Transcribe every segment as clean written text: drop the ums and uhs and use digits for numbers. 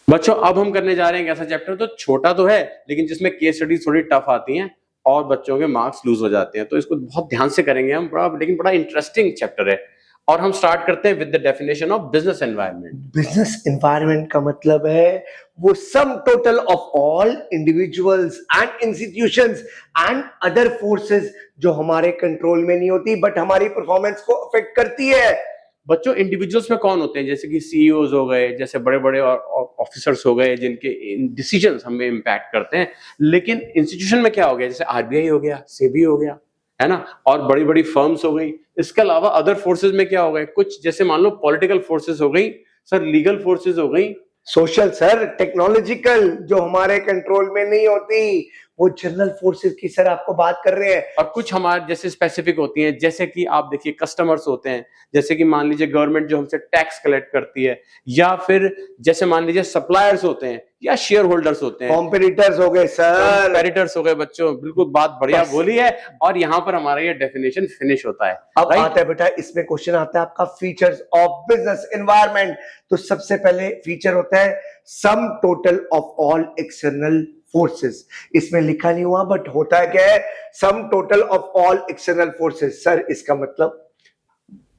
बच्चों अब हम करने जा रहे हैं एक ऐसा चैप्टर तो छोटा तो है लेकिन जिसमें केस स्टडी थोड़ी टफ आती हैं और बच्चों के मार्क्स लूज हो जाते हैं, तो इसको बहुत ध्यान से करेंगे हम, बड़ा इंटरेस्टिंग चैप्टर है। और हम स्टार्ट करते हैं with the definition of business environment. Business environment का मतलब है वो sum total of all individuals and institutions and other forces जो हमारे कंट्रोल में नहीं होती बट हमारी परफॉर्मेंस को अफेक्ट करती है। बच्चों इंडिविजुअल्स में कौन होते हैं, जैसे कि सीईओज हो गए, जैसे बड़े बड़े ऑफिसर्स हो गए जिनके डिसीजंस हमें इम्पैक्ट करते हैं। लेकिन इंस्टीट्यूशन में क्या हो गया, जैसे आरबीआई हो गया, सेबी हो गया, है ना, और बड़ी बड़ी फर्म्स हो गई। इसके अलावा अदर फोर्सेस में क्या हो गए, कुछ जैसे मान लो पॉलिटिकल फोर्सेस हो गई, सर लीगल फोर्सेस हो गई, सोशल सर, टेक्नोलॉजिकल जो हमारे कंट्रोल में नहीं होती, वो जनरल फोर्सेस की सर आपको बात कर रहे हैं। और कुछ हमारे जैसे स्पेसिफिक होती हैं, जैसे कि आप देखिए कस्टमर्स होते हैं, जैसे कि मान लीजिए गवर्नमेंट जो हमसे टैक्स कलेक्ट करती है, या फिर जैसे मान लीजिए सप्लायर्स होते हैं या शेयर होल्डर्स होते हैं। कॉम्पिटिटर्स हो गए सर, कॉम्पिटिटर्स हो गए। बच्चों बिल्कुल बात बढ़िया बोली है और यहाँ पर हमारा ये डेफिनेशन फिनिश होता है। अब आता है बेटा, इसमें क्वेश्चन आता है आपका फीचर्स ऑफ बिजनेस एनवायरनमेंट। तो सबसे पहले फीचर होता है sum total of all external forces. इसमें लिखा नहीं हुआ बट होता है क्या है, sum total of all external forces. Sir इसका मतलब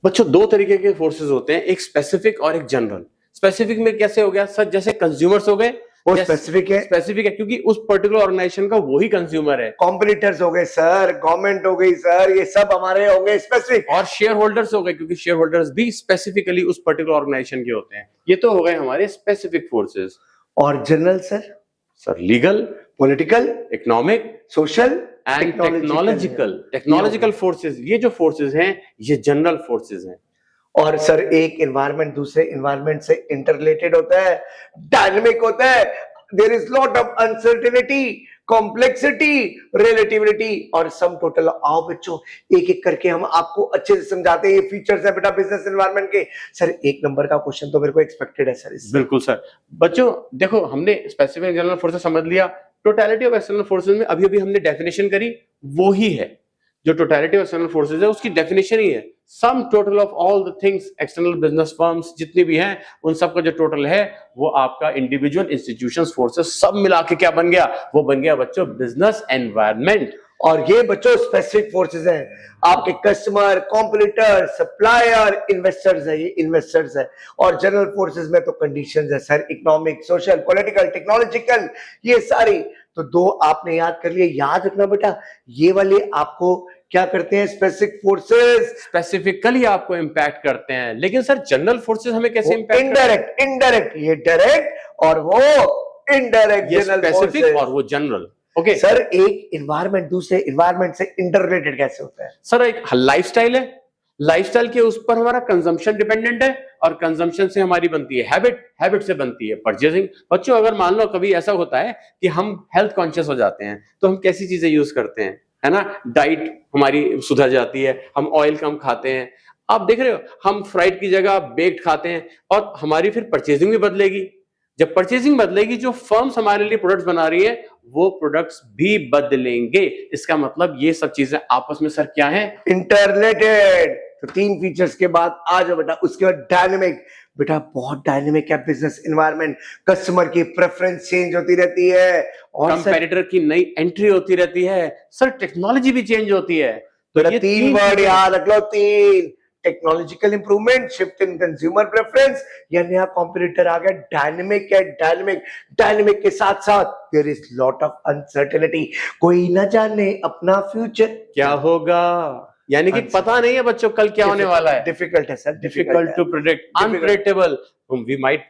बच्चों दो तरीके के फोर्सेस होते हैं, एक स्पेसिफिक और एक जनरल। स्पेसिफिक में कैसे हो गया सर, जैसे कंज्यूमर्स हो गए, वो स्पेसिफिक है। स्पेसिफिक है क्योंकि उस पर्टिकुलर ऑर्गेनाइजेशन का वही कंज्यूमर है। कॉम्पिटिटर्स हो गए सर, गवर्नमेंट हो गई सर, ये सब हमारे हो गए स्पेसिफिक। और शेयर होल्डर्स हो गए क्योंकि शेयर होल्डर्स भी स्पेसिफिकली उस पर्टिकुलर ऑर्गेनाइजेशन के होते हैं। ये तो हो गए हमारे स्पेसिफिक फोर्सेस। और general sir legal, political, economic, social and technological forces. ये जो फोर्सेस हैं ये जनरल फोर्सेस हैं। और सर एक एनवायरनमेंट दूसरे एनवायरनमेंट से इंटररिलेटेड होता है, डायनेमिक होता है। There is lot of uncertainty, complexity, relativity और सम टोटल। आओ बच्चों एक एक करके हम आपको अच्छे से समझाते हैं। ये फीचर्स है बेटा बिजनेस एनवायरनमेंट के। सर एक नंबर का क्वेश्चन तो मेरे को एक्सपेक्टेड है सर इससे। बिल्कुल सर। बच्चों देखो हमने स्पेसिफिक जनरल फोर्सेस समझ लिया, टोटलिटी ऑफ एक्सटर्नल फोर्सेस में अभी अभी हमने डेफिनेशन करी, वो ही है जो टोटलिटी ऑफ एक्सटर्नल फोर्सेस है उसकी डेफिनेशन ही है sum total of all the things. External business firms जितनी भी हैं उन सब का जो टोटल है वो आपका इंडिविजुअल, इंस्टीट्यूशंस, फोर्सेस सब मिला के क्या बन गया, वो बन गया बच्चों बिजनेस एनवायरनमेंट। और ये बच्चों स्पेसिफिक फोर्सेस हैं, आपके कस्टमर, कॉम्पिटिटर, सप्लायर, इन्वेस्टर्स है, ये इन्वेस्टर्स है। और जनरल फोर्सेस में तो कंडीशंस है sir, economic, social, political, technological, ये सारी। तो दो आपने याद कर लिए। याद रखना बेटा ये वाले आपको क्या करते हैं, स्पेसिफिक फोर्सेस स्पेसिफिकली आपको इंपैक्ट करते हैं। लेकिन सर जनरल फोर्सेस हमें कैसे इंपैक्ट? इनडायरेक्ट, इनडायरेक्ट, ये डायरेक्ट और वो इनडायरेक्ट। ये स्पेसिफिक और वो जनरल। ओके सर एक एनवायरनमेंट दूसरे एनवायरनमेंट से इंटररिलेटेड कैसे होता है? सर एक लाइफस्टाइल है, लाइफस्टाइल के उस पर हमारा कंजम्पशन डिपेंडेंट है और कंजम्पशन से हमारी बनती है हैबिट, हैबिट से बनती है परचेजिंग। बच्चों अगर मान लो कभी ऐसा होता है कि हम हेल्थ कॉन्शियस हो जाते हैं तो हम कैसी चीजें यूज करते हैं, है ना, डाइट हमारी सुधर जाती है, हम ऑयल कम खाते हैं। आप देख रहे हो हम फ्राइड की जगह बेक्ड खाते हैं और हमारी फिर परचेजिंग भी बदलेगी। जब परचेजिंग बदलेगी जो फर्म्स हमारे लिए प्रोडक्ट्स बना रही है वो प्रोडक्ट्स भी बदलेंगे। इसका मतलब ये सब चीजें आपस में सर क्या है, इंटररिलेटेड। तो तीन फीचर्स के बाद आ जाओ बेटा, उसके बाद डायनेमिक। बेटा बहुत डायनेमिक है बिजनेस एनवायरनमेंट, कस्टमर की प्रेफरेंस चेंज होती रहती है और कंपैरेटर की नई एंट्री होती रहती है, सर टेक्नोलॉजी भी चेंज होती है। तो ये तीन वर्ड याद रख लो, तीन। Technological improvement, shift in consumer preference, या नया कॉम्पिटिटर आ गया, डायनेमिक है। डायनेमिक, डायनेमिक के साथ साथ there is lot of uncertainty, कोई ना जाने अपना फ्यूचर क्या होगा, यानी कि पता नहीं है बच्चों कल क्या होने वाला है। डिफिकल्ट है sir, difficult to predict, unpredictable. We might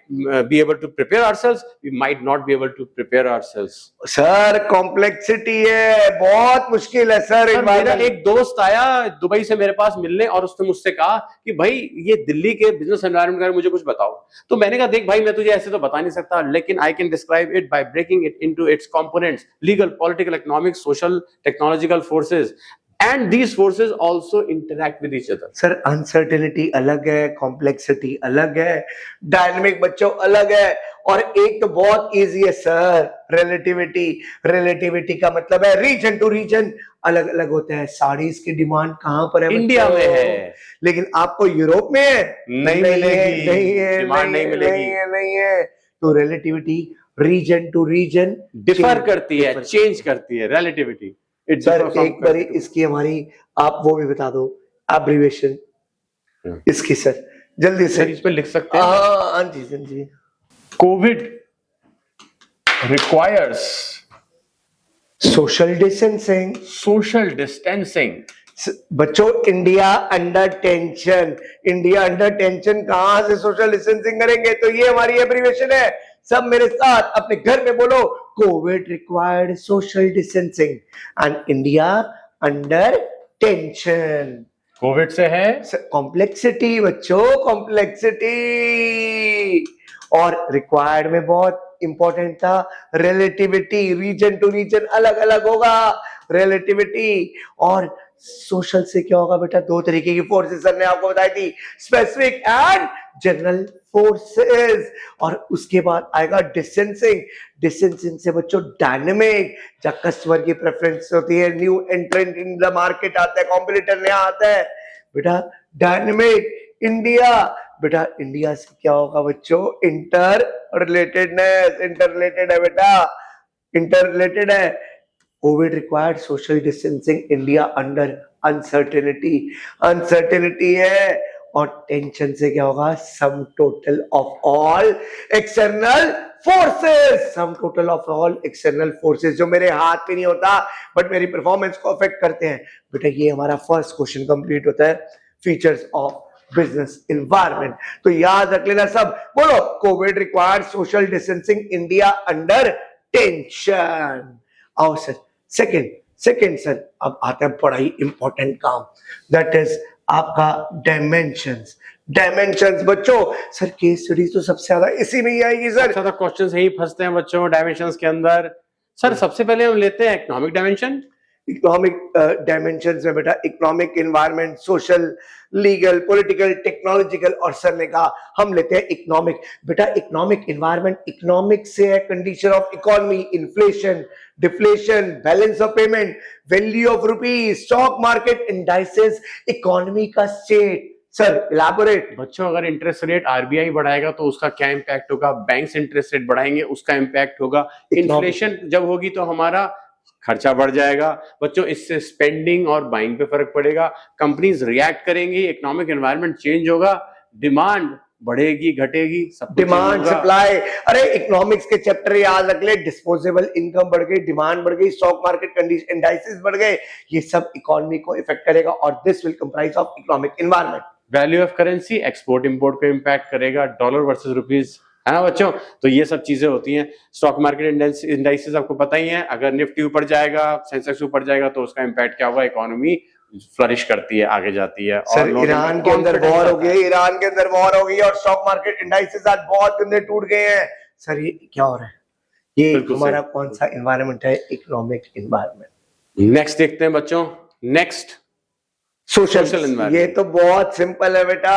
be able to prepare ourselves, we might not be able to prepare ourselves. Sir complexity है, बहुत मुश्किल है सर। मेरा एक दोस्त आया दुबई से मेरे पास मिलने और उसने मुझसे कहा कि भाई ये दिल्ली के बिजनेस एनवायरनमेंट के मुझे कुछ बताओ। तो मैंने कहा देख भाई मैं तुझे ऐसे तो बता नहीं सकता, लेकिन I can describe it by breaking it into its components, legal, political, economic, social, technological forces. And these forces also interact with each other. Sir uncertainty अलग है, कॉम्प्लेक्सिटी अलग है, डायनेमिक बच्चों अलग है, और एक तो बहुत इजी है सर, रिलेटिविटी। रिलेटिविटी का मतलब है रीजन टू रीजन अलग अलग होता है। साड़ीज की डिमांड कहां पर है? इंडिया में है, लेकिन आपको यूरोप में है नहीं मिलेगी, नहीं है, डिमांड नहीं मिलेगी, नहीं है। तो relativity region to region differ करती है, चेंज करती है रिलेटिविटी। सर एक बार इसकी हमारी आप वो भी बता दो एब्रिविएशन इसकी सर जल्दी से। सर इस पे लिख सकते हैं। हाँ जी जी। COVID requires social distancing. Social distancing. बच्चों India under tension, India under tension कहां से सोशल डिस्टेंसिंग करेंगे? तो ये हमारी एब्रिविएशन है। सब मेरे साथ अपने घर में बोलो, Covid required social distancing and India under tension. Covid से है कॉम्प्लेक्सिटी बच्चों, कॉम्प्लेक्सिटी। और रिक्वायर्ड में बहुत इंपॉर्टेंट था रिलेटिविटी, रीजन टू रीजन अलग अलग होगा रिलेटिविटी। और सोशल से क्या होगा बेटा? दो तरीके की फोर्सेस सर ने आपको बताई थी, स्पेसिफिक एंड जनरल फोर्सेस। और उसके बाद आएगा डिस्टेंसिंग। डिस्टेंसिंग से बच्चों डायनेमिक, जब कस्टमर की प्रेफरेंस होती है, न्यू एंट्रेंट इन द मार्केट आता है, कॉम्पिटिटर नया आता है बेटा, डायनेमिक। इंडिया बेटा, इंडिया से क्या होगा बच्चों? इंटर रिलेटेडनेस, इंटर रिलेटेड है बेटा, इंटर रिलेटेड है। Covid required social distancing, India under uncertainty, uncertainty है। और टेंशन से क्या होगा? Sum total of all external forces, sum total of all external forces जो मेरे हाथ पे नहीं होता बट मेरी परफॉर्मेंस को अफेक्ट करते हैं। बेटा ये हमारा फर्स्ट क्वेश्चन कंप्लीट होता है, फीचर्स ऑफ बिजनेस एनवायरनमेंट। तो याद रख लेना सब, बोलो Covid required social distancing, India under tension. आओ सर सेकंड सर, अब आता है बड़ा ही इंपॉर्टेंट काम, दैट इज आपका डायमेंशंस। डायमेंशंस बच्चों, सर केस स्टडीज तो सबसे ज्यादा इसी में ही आएगी सर। ज्यादा क्वेश्चंस यही फंसते हैं बच्चों डायमेंशंस के अंदर। सर सबसे पहले हम लेते हैं इकोनॉमिक डायमेंशन। इकोनॉमिक डायमेंशंस में बेटा economic, environment, social, legal, political, technological, और सर ने कहा हम लेते हैं इकोनॉमिक। बेटा इकोनॉमिक एनवायरमेंट, इकोनॉमिक से है condition of economy, inflation, deflation, balance of payment, value of rupees, stock market indices, economy का स्टेट। Sir elaborate. बच्चों अगर इंटरेस्ट रेट आरबीआई बढ़ाएगा तो उसका क्या इंपैक्ट होगा? बैंक्स इंटरेस्ट रेट बढ़ाएंगे उसका इंपैक्ट होगा। इन्फ्लेशन जब होगी तो हमारा खर्चा बढ़ जाएगा बच्चों, इससे स्पेंडिंग और बाइंग पे फर्क पड़ेगा, कंपनीज रिएक्ट करेंगी, इकोनॉमिक एनवायरनमेंट चेंज होगा, डिमांड बढ़ेगी घटेगी, सब डिमांड सप्लाई। अरे इकोनॉमिक्स के चैप्टर याद रख ले, डिस्पोजेबल इनकम बढ़ गई, डिमांड बढ़ गई, स्टॉक मार्केट कंडीशन इंडाइसेस बढ़ गए, ये सब इकोनॉमी को इफेक्ट करेगा और this will comprise of economic environment. Value of currency export import को इंपैक्ट करेगा, डॉलर वर्सेस रुपीज, है ना बच्चों? तो ये सब चीजें होती हैं। स्टॉक मार्केट इंडाइसेस आपको पता ही है, अगर निफ्टी ऊपर जाएगा, सेंसेक्स ऊपर जाएगा तो उसका इंपैक्ट क्या होगा? इकोनॉमी फ्लरिश करती है, आगे जाती है। सर ईरान के अंदर वॉर हो गई, ईरान के अंदर वॉर हो गई और स्टॉक मार्केट इंडाइसेस आज बहुत गंदे टूट गए हैं। सर ये क्या हो रहा है? ये हमारा कौन सा एनवायरनमेंट है? Economic environment. नेक्स्ट देखते हैं बच्चों, नेक्स्ट सोशल एनवायरनमेंट। ये तो बहुत सिंपल है बेटा,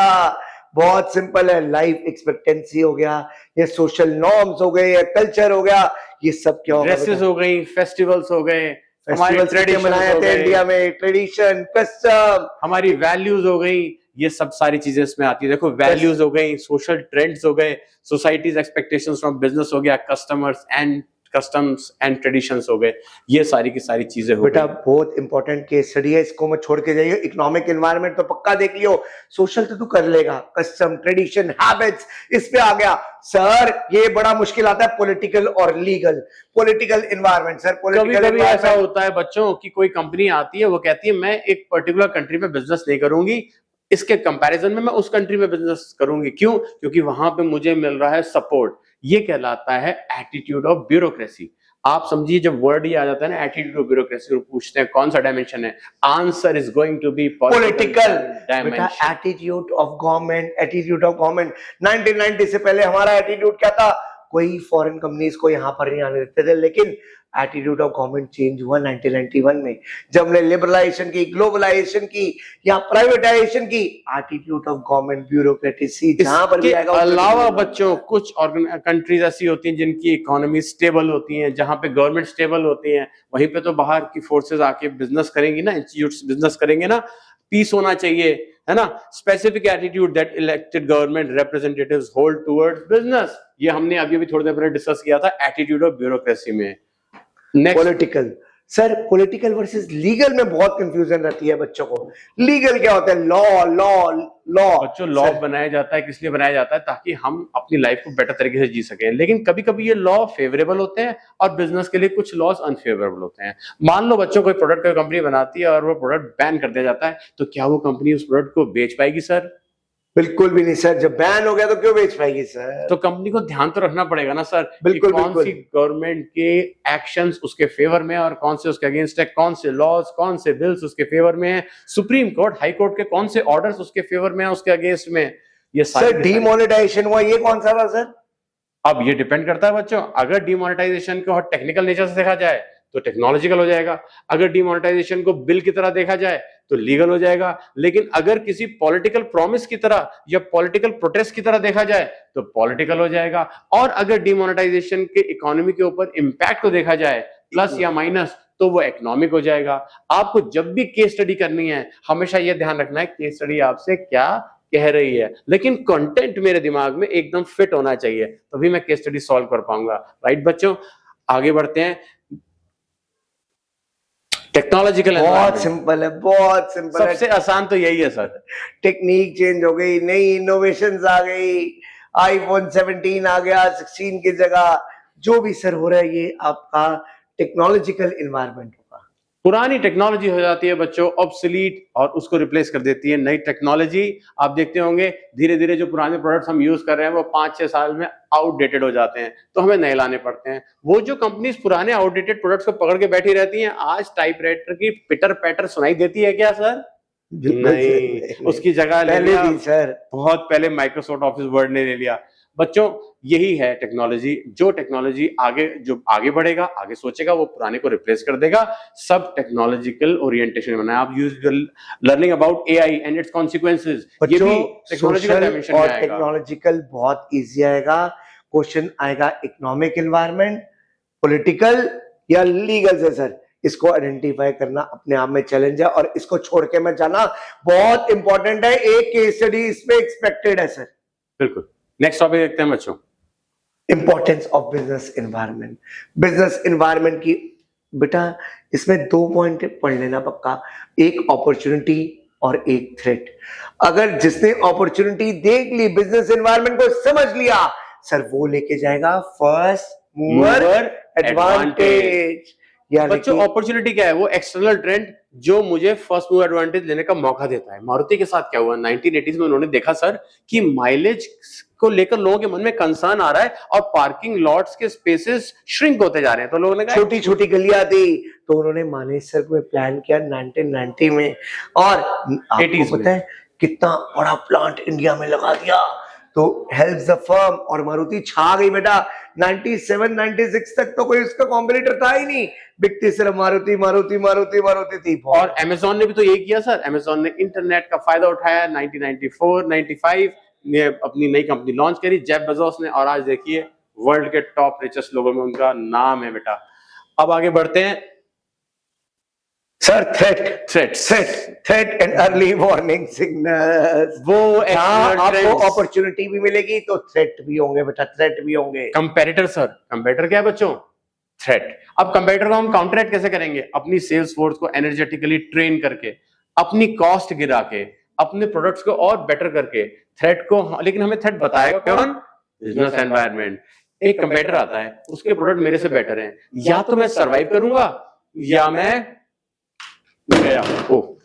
बहुत सिंपल है। लाइफ एक्सपेक्टेंसी हो गया, ये सोशल नॉर्म्स हो गए, ये कल्चर हो गया, ये सब क्या होगा? ड्रेसेस हो गई, फेस्टिवल्स हो गए, हमारे ट्रेडिशन मनाए थे इंडिया में, ट्रेडिशन, कस्टम, हमारी वैल्यूज हो गई, ये सब सारी चीजें इसमें आती है। देखो वैल्यूज हो गई, सोशल ट्रेंड्स हो गए, सोसाइटीज एक्सपेक्टेशंस फ्रॉम बिजनेस हो गया, customers and customs and traditions हो गए, ये सारी की सारी चीजें हो बेटा बहुत इंपॉर्टेंट केस स्टडी है, इसको मत छोड़ के जाइए। इकोनॉमिक एनवायरनमेंट तो पक्का देख लियो, सोशल तो तू कर लेगा, कस्टम, ट्रेडिशन, हैबिट्स, इस पे आ गया। सर ये बड़ा मुश्किल आता है पॉलिटिकल और legal. Political environment sir, political कभी ऐसा होता है बच्चों कि कोई कंपनी आती है, वो कहती है मैं एक पर्टिकुलर कंट्री में बिजनेस नहीं करूंगी, इसके कंपैरिजन में मैं उस कंट्री में बिजनेस करूंगी। क्यों? क्योंकि वहां पे मुझे मिल रहा है सपोर्ट। ये कहलाता है एटीट्यूड ऑफ ब्यूरोक्रेसी। आप समझिए जब वर्ड ये आ जाता है ना एटीट्यूड ऑफ ब्यूरोक्रेसी, पूछते हैं कौन सा डायमेंशन है, answer is going to be political dimension. Attitude of government, attitude of government. 1990 से पहले हमारा एटीट्यूड क्या था? कोई फॉरेन कंपनीज को यहाँ पर नहीं आने देते थे, लेकिन एटीट्यूड ऑफ गवर्नमेंट चेंज हुआ 1991 में, जब हमने लिबरलाइजेशन की, ग्लोबलाइजेशन की या प्राइवेटाइजेशन की। एटीट्यूड ऑफ गवर्नमेंट, ब्यूरोक्रेसी जहां पर भी आएगा। अलावा बच्चों कुछ कंट्रीज ऐसी होती हैं जिनकी इकोनॉमी स्टेबल होती है, जहां पे गवर्नमेंट स्टेबल होती है, वहीं पे तो बाहर की फोर्सेस आके बिजनेस करेंगी ना, इंस्टीट्यूट्स बिजनेस करेंगे ना, पीस होना चाहिए, है ना, specific attitude that elected government representatives hold towards business, ये हमने अभी थोड़ी देर पहले डिस्कस किया था, एटीट्यूड ऑफ ब्यूरोक्रेसी में। Next, political. Sir political versus legal में बहुत कंफ्यूजन रहती है बच्चों को। लीगल क्या होता है? Law law law. बच्चों, लॉ बनाया जाता है किस लिए बनाया जाता है? ताकि हम अपनी लाइफ को बेटर तरीके से जी सके। लेकिन कभी कभी ये लॉ फेवरेबल होते हैं और बिजनेस के लिए कुछ लॉज अनफेवरेबल होते हैं। मान लो बच्चों, कोई प्रोडक्ट कोई कंपनी बनाती है और वो प्रोडक्ट बैन कर दिया जाता है, तो क्या वो कंपनी उस प्रोडक्ट को बेच पाएगी सर? बिल्कुल भी नहीं सर, जब बैन हो गया तो क्यों बेच पाएगी सर? तो कंपनी को ध्यान तो रखना पड़ेगा ना सर, बिल्कुल, कि कौन बिल्कुल। सी गवर्नमेंट के एक्शंस उसके फेवर में और कौन से उसके अगेंस्ट है, कौन से लॉज, कौन से बिल्स उसके फेवर में है, सुप्रीम कोर्ट, हाई कोर्ट के कौन से ऑर्डर्स उसके फेवर में है, उसके अगेंस्ट में। ये सर डीमोनेटाइजेशन हुआ, ये कौन सा था सर? अब ये डिपेंड करता है बच्चों, अगर डिमोनेटाइजेशन को टेक्निकल नेचर से देखा जाए तो टेक्नोलॉजिकल हो जाएगा, अगर डिमोनेटाइजेशन को बिल की तरह देखा जाए तो लीगल हो जाएगा, लेकिन अगर किसी पॉलिटिकल प्रॉमिस की तरह या पॉलिटिकल प्रोटेस्ट की तरह देखा जाए तो पॉलिटिकल हो जाएगा, और अगर डिमोनेटाइजेशन के इकोनॉमी के ऊपर इंपैक्ट को देखा जाए प्लस या माइनस तो वो इकोनॉमिक हो जाएगा। आपको जब भी केस स्टडी करनी है हमेशा ये ध्यान रखना है केस स्टडी आपसे क्या कह रही है, लेकिन कंटेंट मेरे दिमाग में एकदम फिट होना चाहिए, तभी मैं केस स्टडी सॉल्व कर पाऊंगा। राइट बच्चों, आगे बढ़ते हैं। टेक्नोलॉजिकल बहुत सिंपल है, बहुत सिंपल है। सबसे आसान तो यही है सर। टेक्निक चेंज हो गई, नई इनोवेशंस आ गई, आईफोन 17 आ गया 16 की जगह, जो भी सर हो रहा है ये आपका टेक्नोलॉजिकल एनवायरनमेंट होगा। पुरानी टेक्नोलॉजी हो जाती है बच्चों ऑब्सोलीट और उसको रिप्लेस कर देती है नई टेक्नोलॉजी। आप देखते होंगे धीरे धीरे जो पुराने प्रोडक्ट्स हम यूज कर रहे हैं वो 5-6 साल में आउटडेटेड हो जाते हैं, तो हमें नए लाने पड़ते हैं। वो जो कंपनीज पुराने आउटडेटेड प्रोडक्ट्स को पकड़ के बैठी रहती हैं, आज टाइपराइटर की पिटर पैटर सुनाई देती है क्या सर? नहीं, उसकी जगह ले पहले लिया, भी सर, बहुत पहले माइक्रोसॉफ्ट ऑफिस वर्ड ने ले लिया। बच्चों, यही है टेक्नोलॉजी, जो टेक्नोलॉजी आगे बढ़ेगा, आगे सोचेगा, वो पुराने को रिप्लेस कर देगा। सब टेक्नोलॉजिकल ओरिएंटेशन में आप learning about AI and it's consequences, ये भी टेक्नोलॉजिकल डायमेंशन में आएगा। टेक्नोलॉजिकल बहुत इजी आएगा। क्वेश्चन आएगा इकोनॉमिक एनवायरनमेंट, पॉलिटिकल या लीगल से सर, इसको आइडेंटिफाई करना अपने आप में चैलेंज है और इसको छोड़ के मैं जाना बहुत इंपॉर्टेंट है। एक केस स्टडी इसमें एक्सपेक्टेड है सर। बिल्कुल। नेक्स्ट टॉपिक देखते हैं बच्चों, importance of business environment. Business environment की बेटा इसमें 2 पॉइंट पढ़ लेना पक्का, एक अपॉर्चुनिटी और एक थ्रेट। अगर जिसने अपॉर्चुनिटी देख ली, बिजनेस एनवायरनमेंट को समझ लिया सर, वो लेके जाएगा फर्स्ट मूवर एडवांटेज। बच्चों, अपॉर्चुनिटी क्या है? वो एक्सटर्नल ट्रेंड जो मुझे फर्स्ट मूव एडवांटेज लेने का मौका देता है। मारुति के साथ क्या हुआ 1980s में, उन्होंने देखा सर कि माइलेज को लेकर लोगों के मन में कंसर्न आ रहा है और पार्किंग लॉट्स के स्पेसेस श्रिंक होते जा रहे हैं, तो लोगों ने कहा छोटी छोटी गलियां थी, तो उन्होंने मानेसर में प्लान किया 1990 में, और आपको पता है कितना बड़ा प्लांट इंडिया में लगा दिया। तो हेल्प्स द फर्म, और मारुति छा गई बेटा। 97-96 तक तो कोई उसका कॉम्पिटिटर था ही नहीं, बिकती सिर्फ मारुति मारुति मारुति मारुति थी। और अमेज़न ने भी तो यही किया सर, अमेज़न ने इंटरनेट का फायदा उठाया। 1994-95 ने अपनी नई कंपनी लॉन्च करी, जेफ बेजोस ने, और आज देखिए वर्ल्ड के टॉप रिचेस्ट लोगों में उनका नाम है बेटा। अब आगे बढ़ते हैं sir, threat and early warning signals. वो आपको अपॉर्चुनिटी भी मिलेगी तो थ्रेट भी होंगे बेटा, थ्रेट भी होंगे। कंपेटिटर सर, कंपेटिटर क्या है बच्चों? थ्रेट। अब कंपेटिटर को हम काउंटरएक्ट कैसे करेंगे? अपनी सेल्स फोर्स को एनर्जेटिकली ट्रेन करके, अपनी कॉस्ट गिरा के, अपने प्रोडक्ट्स को और बेटर करके थ्रेट को। लेकिन हमें थ्रेट बताएगा कौन? Business environment. एक कंपेटिटर आता है, उसके प्रोडक्ट मेरे से बेटर हैं, या तो मैं सर्वाइव करूंगा या मैं गया।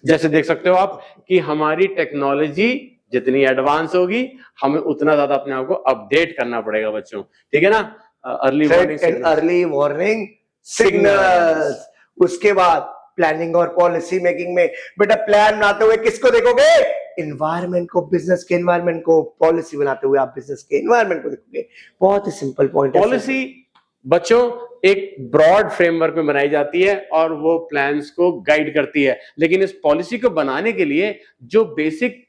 जैसे देख सकते हो आप कि हमारी टेक्नोलॉजी जितनी एडवांस होगी, हमें उतना ज्यादा अपने आप को अपडेट करना पड़ेगा बच्चों, ठीक है ना? Early warning signals. उसके बाद प्लानिंग और पॉलिसी मेकिंग में बेटा, प्लान बनाते हुए किसको देखोगे? एनवायरनमेंट को, बिजनेस के एनवायरनमेंट को। पॉलिसी बनाते हुए आप बिजनेस के एनवायरनमेंट को देखोगे। बहुत ही सिंपल पॉइंट है। पॉलिसी बच्चों एक ब्रॉड फ्रेमवर्क में बनाई जाती है और वो प्लान्स को गाइड करती है, लेकिन इस पॉलिसी को बनाने के लिए जो बेसिक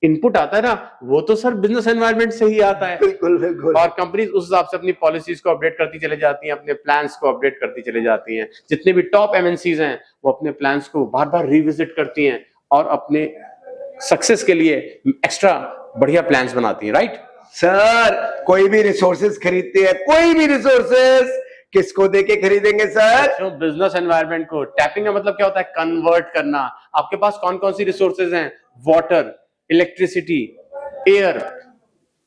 इनपुट आता है ना, वो तो सर बिजनेस एनवायरनमेंट से ही आता है। बिल्कुल बिल्कुल। और कंपनीज उस हिसाब से अपनी पॉलिसीज को अपडेट करती चले जाती हैं, अपने प्लान्स को अपडेट करती चले जाती हैं। जितने भी टॉप एमएनसीज हैं वो अपने प्लान्स को बार बार रिविजिट करती हैं और अपने सक्सेस के लिए एक्स्ट्रा बढ़िया प्लान्स बनाती हैं, राइट? सर कोई भी रिसोर्सेज खरीदते हैं, कोई भी रिसोर्सेज किसको देके खरीदेंगे सर? तो बिजनेस एनवायरनमेंट को टैपिंग का मतलब क्या होता है? कन्वर्ट करना। आपके पास कौन कौन सी रिसोर्सेज हैं? Water, electricity, air,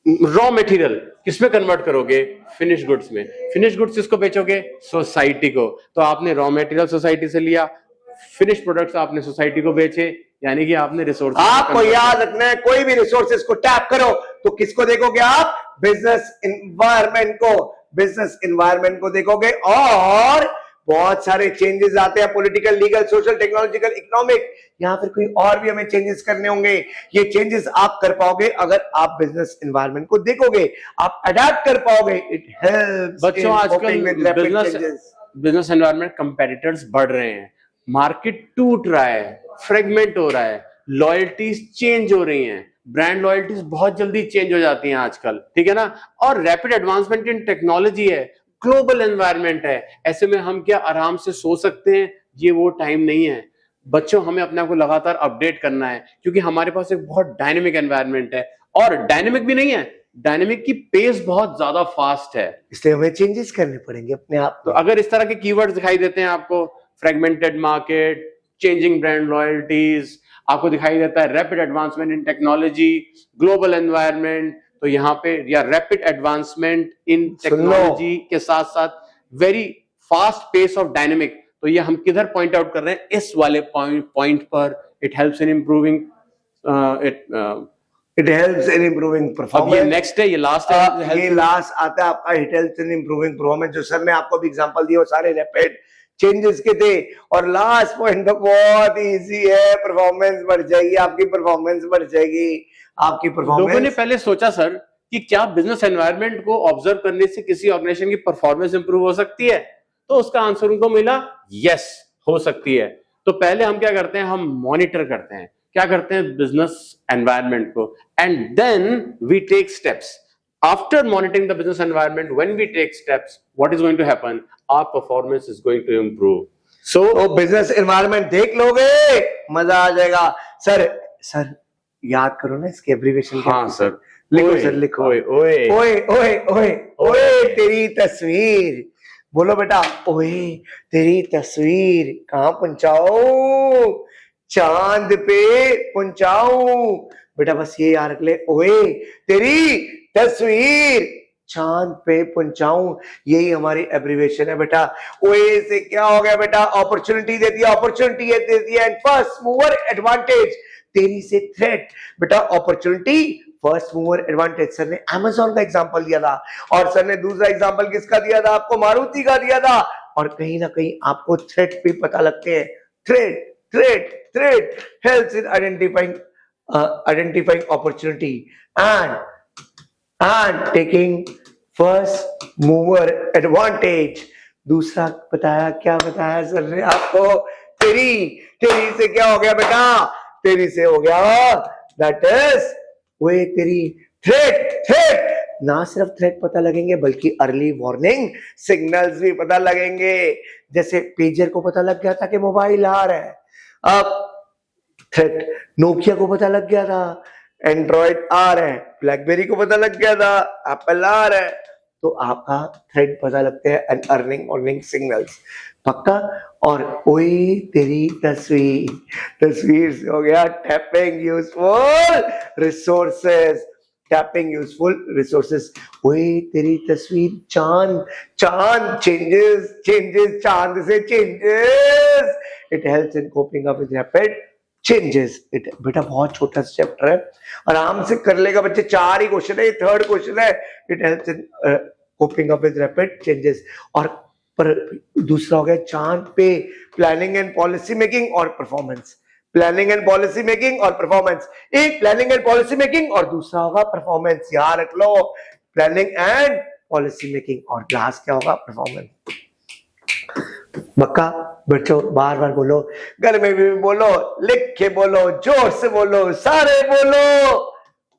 raw material. किसमें कन्वर्ट करोगे? फिनिश गुड्स में। फिनिश गुड्स किसको बेचोगे? सोसाइटी को। तो आपने रॉ मटेरियल सोसाइटी से लिया, फिनिश प्रोडक्ट्स आपने सोसाइटी को बेचे, यानी कि आपने रिसोर्स। आपको याद रखना है, कोई भी रिसोर्सेज को टैप करो तो किसको देखोगे आप? बिजनेस एनवायरनमेंट को, बिजनेस एनवायरनमेंट को देखोगे। और बहुत सारे चेंजेस आते हैं, political, legal, social, technological, economic, या फिर कोई और भी हमें चेंजेस करने होंगे। ये चेंजेस आप कर पाओगे अगर आप बिजनेस एनवायरनमेंट को देखोगे, आप अडेप्ट कर पाओगे। It helps. बच्चों आजकल बिजनेस एनवायरनमेंट कंपेटिटर्स बढ़ रहे हैं, मार्केट टूट रहा है, फ्रेगमेंट हो रहा है, लॉयल्टीज चेंज हो रही हैं, ब्रांड लॉयल्टीज बहुत जल्दी चेंज हो जाती हैं आजकल, ठीक है ना? और रैपिड एडवांसमेंट इन टेक्नोलॉजी है, ग्लोबल एनवायरनमेंट है। ऐसे में हम क्या आराम से सो सकते हैं? ये वो टाइम नहीं है बच्चों, हमें अपने आप को लगातार अपडेट करना है, क्योंकि हमारे पास एक बहुत डायनेमिक एनवायरनमेंट है। और डायनेमिक भी नहीं है, डायनेमिक की पेस बहुत ज्यादा फास्ट है, इसलिए हमें चेंजेस करने पड़ेंगे अपने आप। तो अगर इस तरह के कीवर्ड्स दिखाई देते हैं आपको, fragmented market, changing brand loyalties, आपको दिखाई देता है rapid advancement in technology, global environment, तो यहाँ पे या रैपिड एडवांसमेंट इन टेक्नोलॉजी के साथ साथ very fast pace of dynamic, तो ये हम किधर पॉइंट आउट कर रहे हैं? इस वाले पॉइंट पर। It helps in improving it helps in improving performance. ये नेक्स्ट है, ये लास्ट है, ये लास्ट आता है आपका। It helps in improving performance. जो सर ने आपको भी एग्जांपल दिए वो सारे रैपिड चेंजेस के थे। और लास्ट पॉइंट तो बहुत इजी है, परफॉर्मेंस बढ़ जाएगी आपकी, परफॉर्मेंस बढ़ जाएगी आपकी परफॉर्मेंस। लोगों ने पहले सोचा सर कि क्या बिजनेस एनवायरनमेंट को ऑब्जर्व करने से किसी ऑर्गेनाइजेशन की परफॉर्मेंस इंप्रूव हो सकती है? तो उसका आंसर उनको मिला, यस हो सकती है। तो पहले हम क्या करते हैं? हम मॉनिटर करते हैं, क्या करते हैं? बिजनेस एनवायरनमेंट को, and then we take steps. After monitoring the business environment, when we take steps, what is going to happen? Our performance is going to improve. So, business environment देख लोगे, मजा आ जाएगा। सर याद करो ना इसके abbreviation. हाँ सर, लिखो सर, लिखो। ओए ओए ओए ओए ओए ओए तेरी तस्वीर, बोलो बेटा, ओए तेरी तस्वीर कहाँ पहुंचाऊं? चांद पे पहुंचाऊं? बेटा बस ये याद रख ले, ओए तेरी तस्वीर चांद पे पहुंचाऊं, यही हमारी एब्रिविएशन है बेटा। ओए से क्या हो गया बेटा? अपॉर्चुनिटी देती है, अपॉर्चुनिटी देती है, एंड फर्स्ट मूवर एडवांटेज। तेरी से थ्रेट बेटा, opportunity, first mover advantage. Sir ने अमेज़न का एग्जांपल दिया था, और सर ने दूसरा एग्जांपल किसका दिया था? आपको मारुति का दिया था। और कहीं ना कहीं आपको थ्रेट भी पता लगते हैं। Threat threat threat helps in identifying opportunity and taking first mover advantage। दूसरा बताया, क्या बताया सर ने आपको? तेरी से क्या हो गया बेटा? तेरी से हो गया दैट इज वे तेरी थ्रेट। ना सिर्फ थ्रेट पता लगेंगे बल्कि अर्ली वार्निंग सिग्नल्स भी पता लगेंगे। जैसे पेजर को पता लग गया था कि मोबाइल आ रहा है, अब थ्रेट नोकिया को पता लग गया था एंड्रॉइड आ रहा है, ब्लैकबेरी को पता लग गया था एप्पल आ रहा है, तो आपका थ्रेड पता लगते हैं एंड अर्निंग वार्निंग सिग्नल्स। पक्का? और ओए तेरी तस्वीर से हो गया tapping useful resources. Tapping useful resources. ओए तेरी तस्वीर चांद चेंजेस चांद से changes. It helps in coping up with rapid changes. बेटा बहुत छोटा सा चैप्टर है, आराम से कर लेगा बच्चे। 4 ही क्वेश्चन है, ये 3rd क्वेश्चन है। It helps in coping up with rapid changes. और पर दूसरा हो गया चांद पे प्लानिंग एंड पॉलिसी मेकिंग और performance. Planning and policy making और परफॉर्मेंस। एक प्लानिंग एंड पॉलिसी मेकिंग और दूसरा होगा परफॉर्मेंस। याद रख लो, प्लानिंग एंड पॉलिसी मेकिंग और लास्ट क्या होगा? परफॉर्मेंस। बक्का बच्चों बार बार बोलो, घर में भी बोलो, लिख के बोलो, जोर से बोलो, सारे बोलो।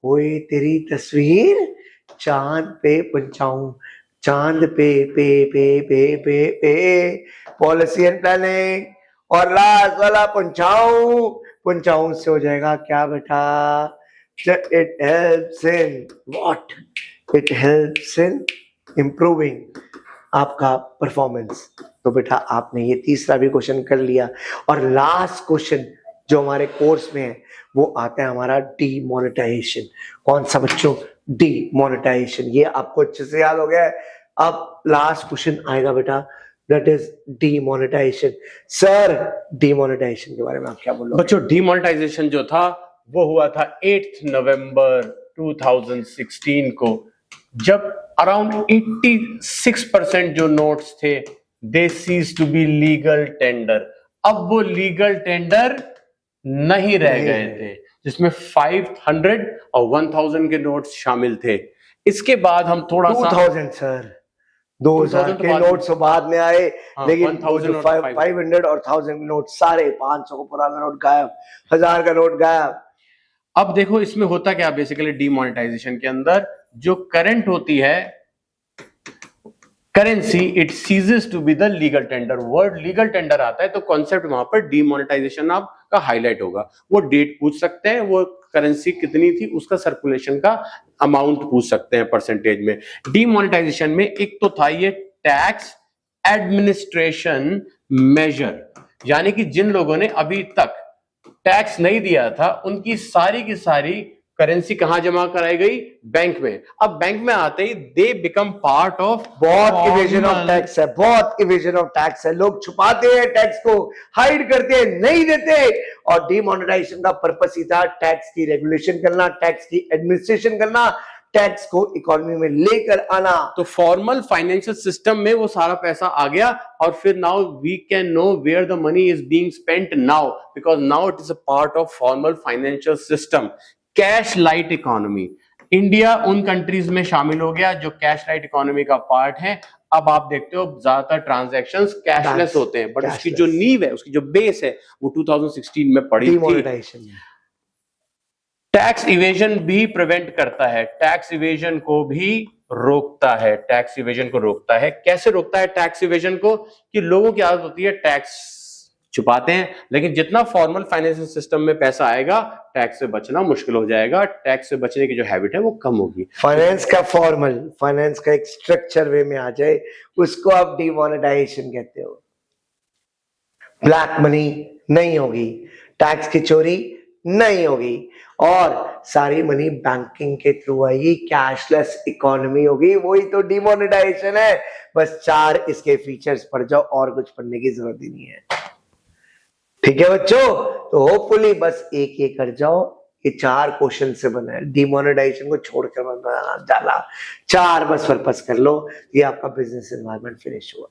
ओए तेरी तस्वीर चांद पे पहुंचाऊं, चांद पे पॉलिसी एंड प्लानिंग, और लास्ट वाला पहुंचाऊं 55 से हो जाएगा क्या बेटा? It helps in what? It helps in improving आपका परफॉर्मेंस। तो बेटा आपने ये तीसरा भी क्वेश्चन कर लिया। और लास्ट क्वेश्चन जो हमारे कोर्स में है वो आता है हमारा डीमोनेटाइजेशन। कौन सा बच्चों? डीमोनेटाइजेशन। ये आपको अच्छे से याद हो गया है। अब लास्ट क्वेश्चन आएगा बेटा, that is demonetisation. Sir demonetisation के बारे में आप क्या बोल रहे हो? बच्चों डीमोनेटाइजेशन जो था वो हुआ था 8 नवंबर 2016 को, जब अराउंड 86% जो नोट्स थे they cease to be legal tender. अब वो लीगल टेंडर नहीं रह गए थे, जिसमें 500 और 1000 के नोट्स शामिल थे। इसके बाद हम थोड़ा सा 2000 सर 2000 के नोट्स बाद में आए, लेकिन 500 और 1000 नोट सारे 500 का पुराना नोट गायब, 1000 का नोट गायब। अब देखो इसमें होता क्या बेसिकली डीमोनेटाइजेशन के अंदर, जो करंट होती है currency, it ceases to be the legal tender. Word legal tender आता है तो कॉन्सेप्ट वहां पर डीमोनेटाइजेशन आपका हाईलाइट होगा। वो डेट पूछ सकते हैं, वो करेंसी कितनी थी उसका सर्कुलेशन का अमाउंट पूछ सकते हैं परसेंटेज में। डीमोनेटाइजेशन में एक तो था ये टैक्स एडमिनिस्ट्रेशन मेजर, यानी कि जिन लोगों ने अभी तक टैक्स नहीं दिया था उनकी सारी की सारी करेंसी कहां जमा कराई गई? बैंक में। अब बैंक में आते ही दे बिकम पार्ट ऑफ, बहुत इवेजन ऑफ टैक्स है, बहुत इवेजन ऑफ टैक्स है। लोग छुपाते हैं टैक्स को, हाइड करते हैं, नहीं देते। और डीमोनेटाइजेशन का पर्पस ही था टैक्स की रेगुलेशन करना, टैक्स की एडमिनिस्ट्रेशन करना, टैक्स को इकोनॉमी में लेकर आना। तो फॉर्मल फाइनेंशियल सिस्टम में वो सारा पैसा आ गया और फिर now we can know where the money is being spent now, because now it is a part of formal financial system. Cash light economy, India उन कंट्रीज में शामिल हो गया जो कैश लाइट इकोनॉमी का पार्ट है। अब आप देखते हो ज्यादातर ट्रांजैक्शंस कैशलेस होते हैं, बट उसकी जो नींव है, उसकी जो बेस है वो 2016 में पड़ी थी। टैक्स इवेजन भी प्रिवेंट करता है, टैक्स इवेजन को भी रोकता है। टैक्स इवेजन को रोकता है, कैसे रोकता है टैक्स इवेजन को? कि लोगों की आदत होती है टैक्स छुपाते हैं, लेकिन जितना फॉर्मल फाइनेंशियल सिस्टम में पैसा आएगा टैक्स से बचना मुश्किल हो जाएगा। टैक्स से बचने की जो हैबिट है वो कम होगी। फाइनेंस का फॉर्मल, फाइनेंस का एक स्ट्रक्चर वे में आ जाए, उसको आप डीमोनेटाइजेशन कहते हो। ब्लैक मनी नहीं होगी, टैक्स की चोरी नहीं होगी, और सारी मनी बैंकिंग के थ्रू आएगी, कैशलेस इकोनॉमी होगी। वही तो डीमोनेटाइजेशन है। बस 4 इसके फीचर्स पढ़ जाओ, और कुछ पढ़ने की जरूरत ही नहीं है। ठीक है बच्चों, तो होपफुली बस एक ये कर जाओ। ये 4 क्वेश्चन से बना है, डीमोनेटाइजेशन को छोड़कर बनाना ज्यादा, 4 बस पर्पस कर लो। ये आपका बिजनेस एनवायरनमेंट फिनिश हुआ।